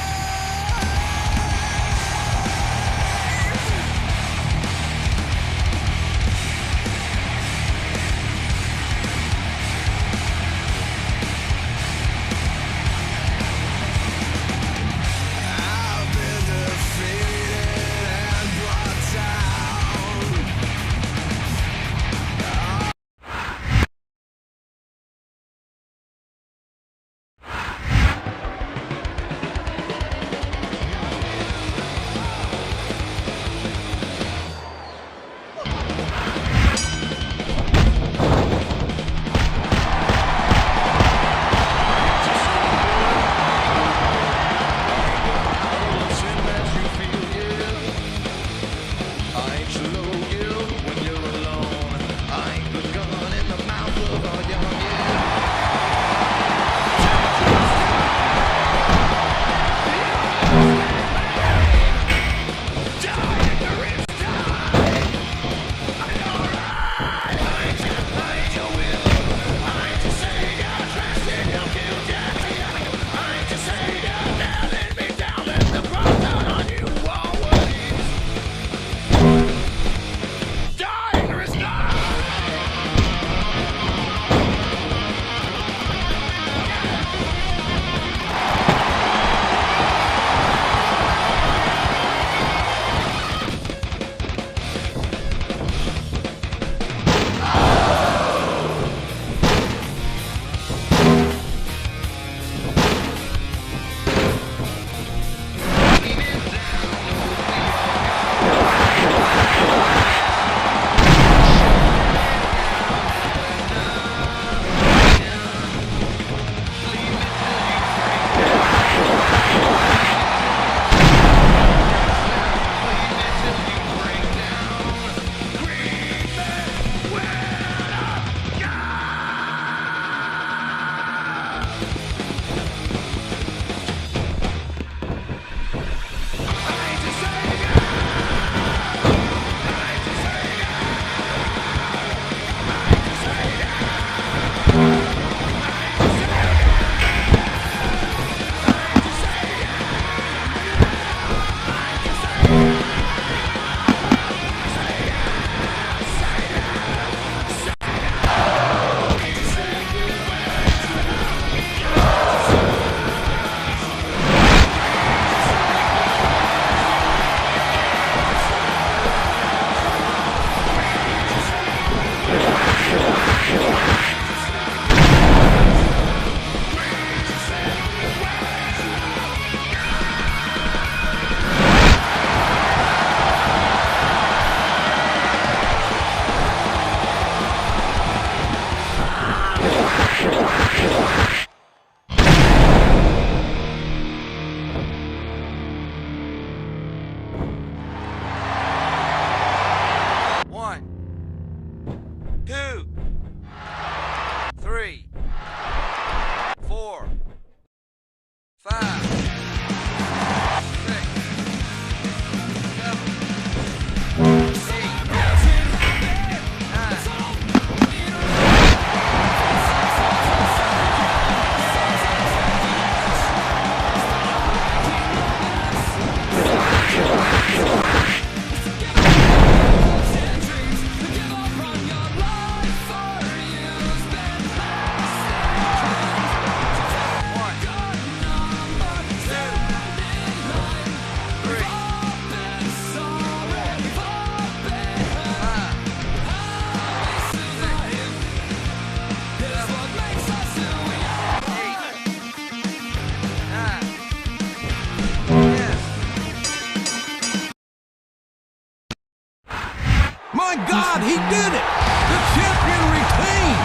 S6: my God, he did it! The champion retained!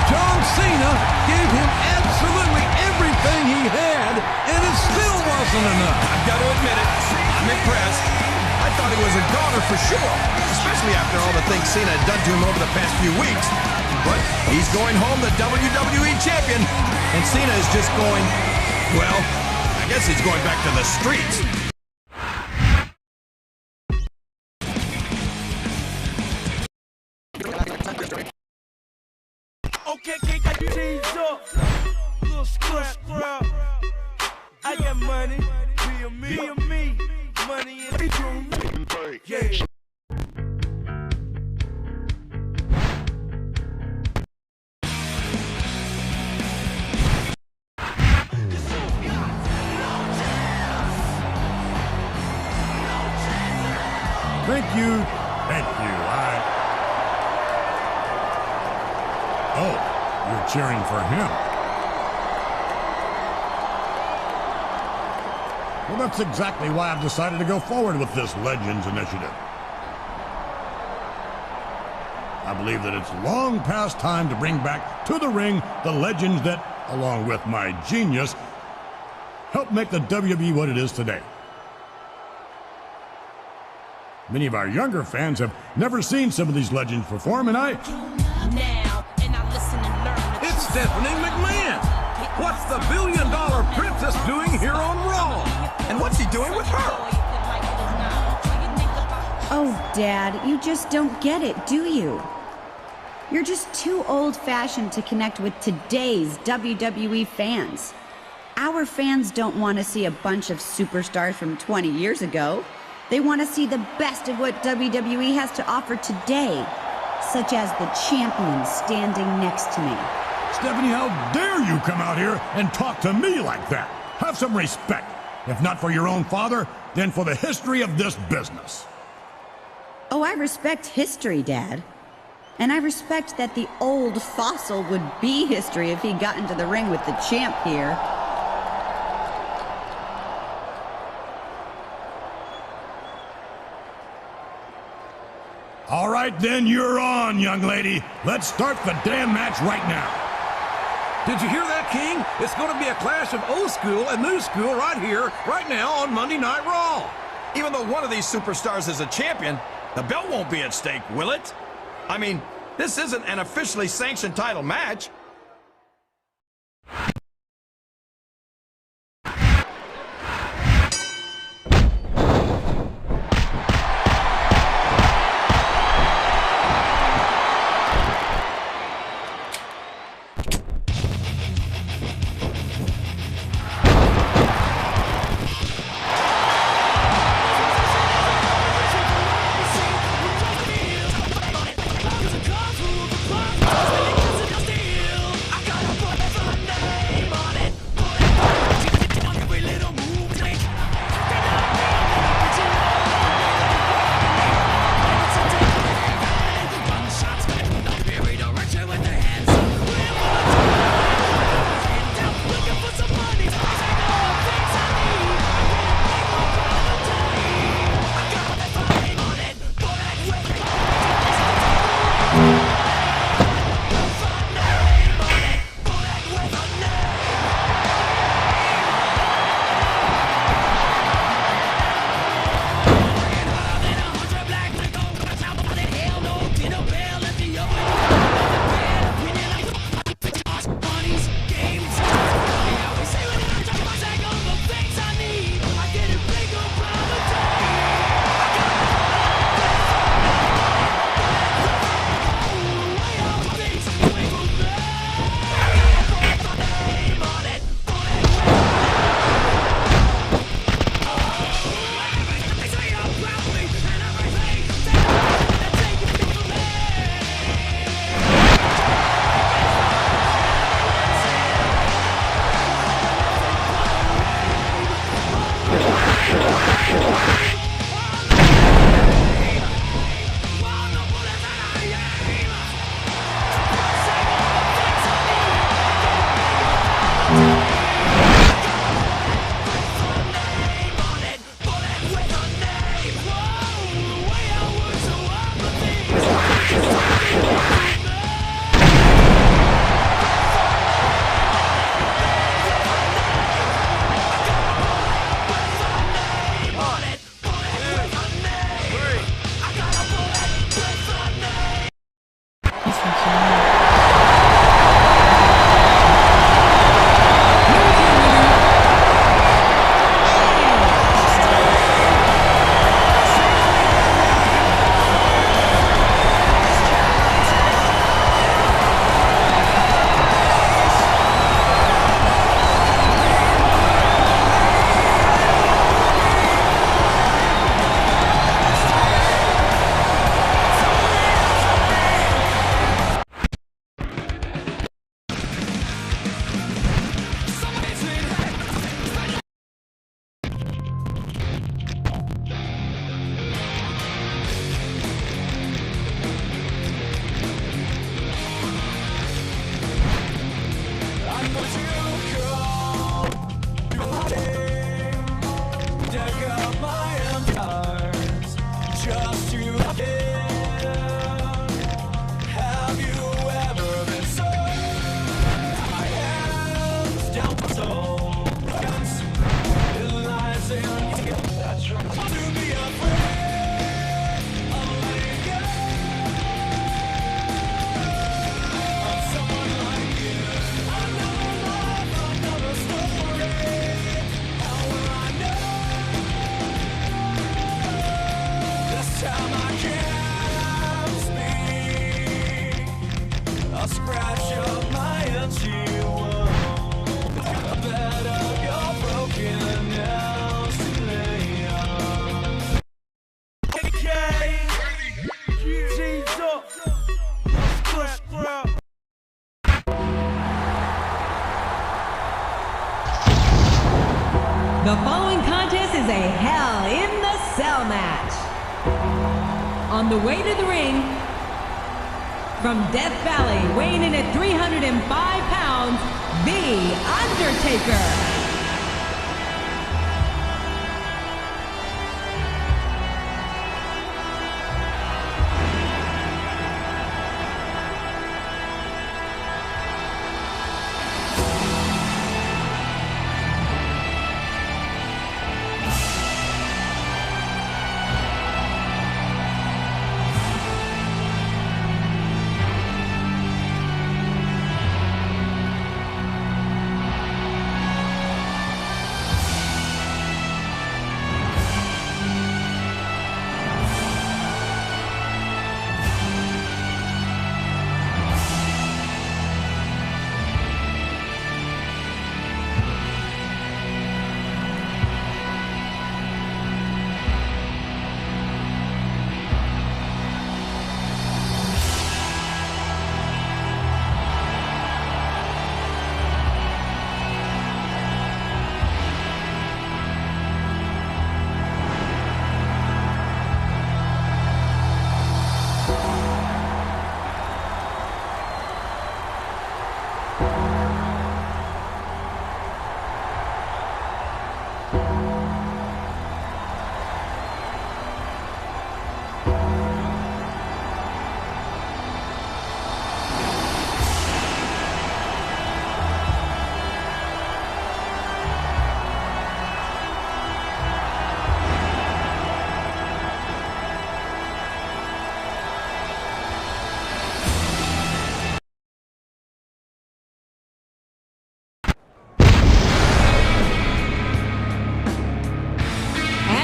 S6: John Cena gave him absolutely everything he had, and it still wasn't enough.
S7: I've got to admit it, I'm impressed. I thought he was a goner for sure, especially after all the things Cena had done to him over the past few weeks. But he's going home the WWE champion, and Cena is just going, well, I guess he's going back to the streets.
S3: Okay, got you changed up. Little scrap. I got money. Be a me. Money in the room. Yeah.
S12: Thank you. Oh, you're cheering for him. Well, that's exactly why I've decided to go forward with this Legends initiative. I believe that it's long past time to bring back to the ring the legends that, along with my genius, helped make the WWE what it is today. Many of our younger fans have never seen some of these legends perform, and
S6: It's Stephanie McMahon! What's the billion-dollar princess doing here on Raw?
S7: And what's he doing with her?
S1: Oh, Dad, you just don't get it, do you? You're just too old-fashioned to connect with today's WWE fans. Our fans don't want to see a bunch of superstars from 20 years ago. They want to see the best of what WWE has to offer today, such as the champion standing next to me.
S12: Stephanie, how dare you come out here and talk to me like that? Have some respect. If not for your own father, then for the history of this business.
S1: Oh, I respect history, Dad. And I respect that the old fossil would be history if he got into the ring with the champ here.
S12: All right, then, you're on, young lady. Let's start the damn match right now.
S6: Did you hear that, King? It's going to be a clash of old school and new school right here, right now on Monday Night Raw.
S7: Even though one of these superstars is a champion, the belt won't be at stake, will it? I mean, this isn't an officially sanctioned title match.
S10: on the way to the ring, from Death Valley, weighing in at 305 pounds, The Undertaker.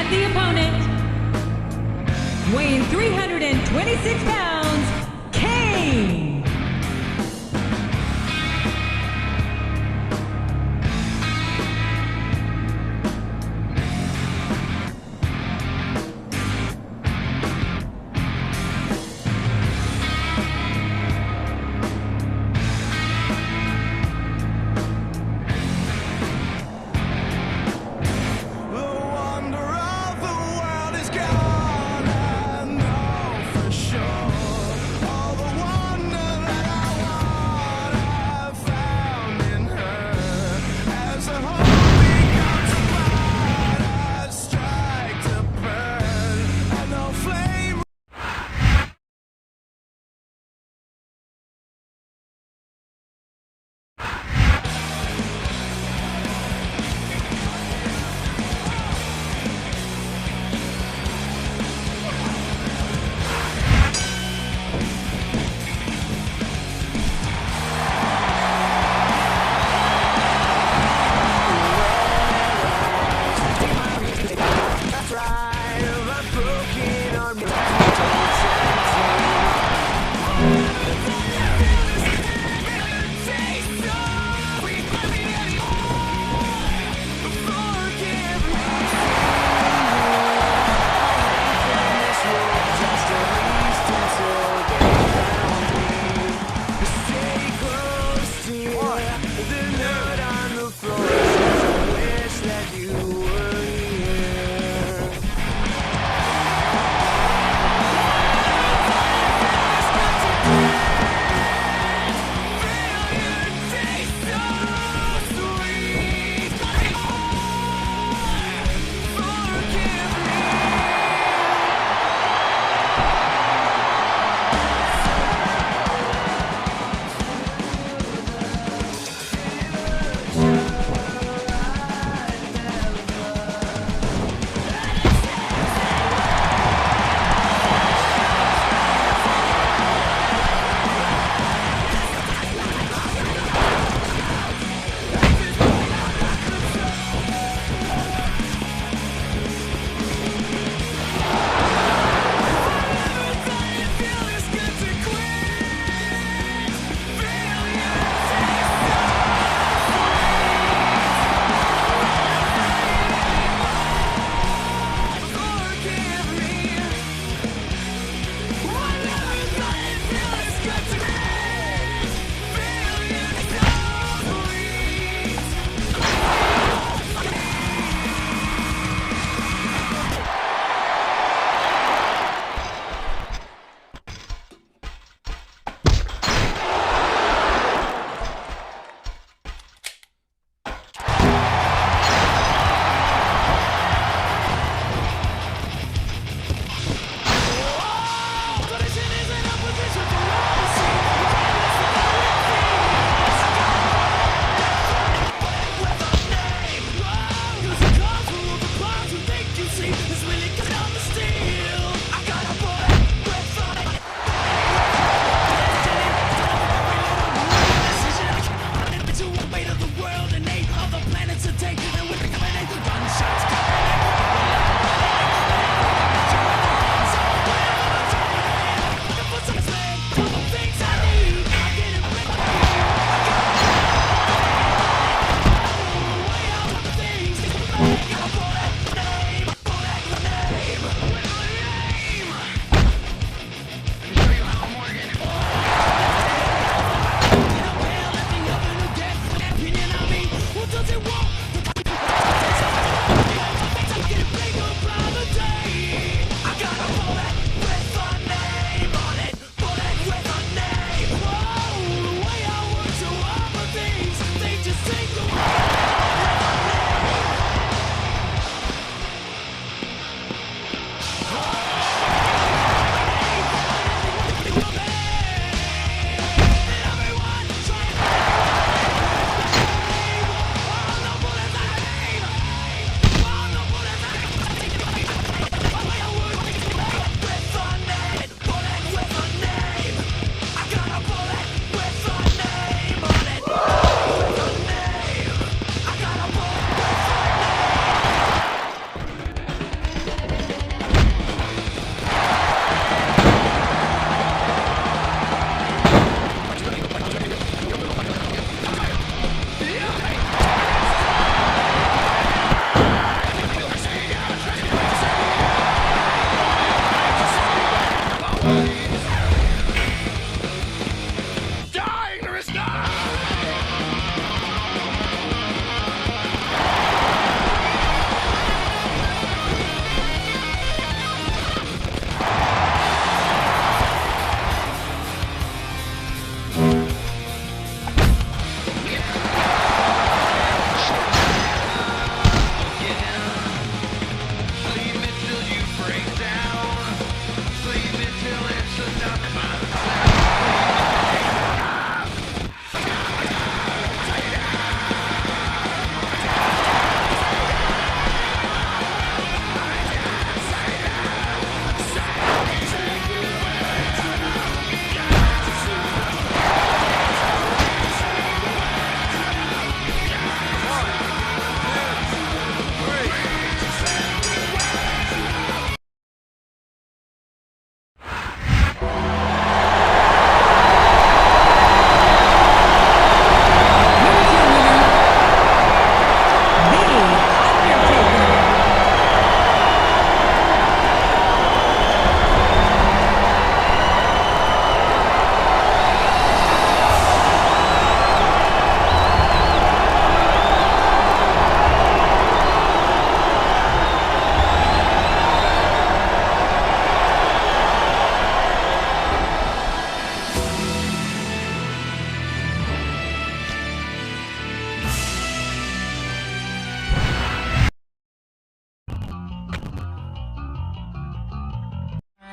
S10: The opponent, weighing 326 pounds, Kane.
S3: Gone, I know for sure.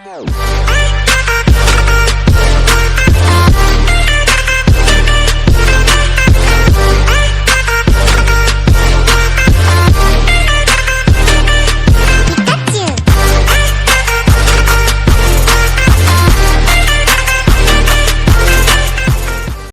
S2: more.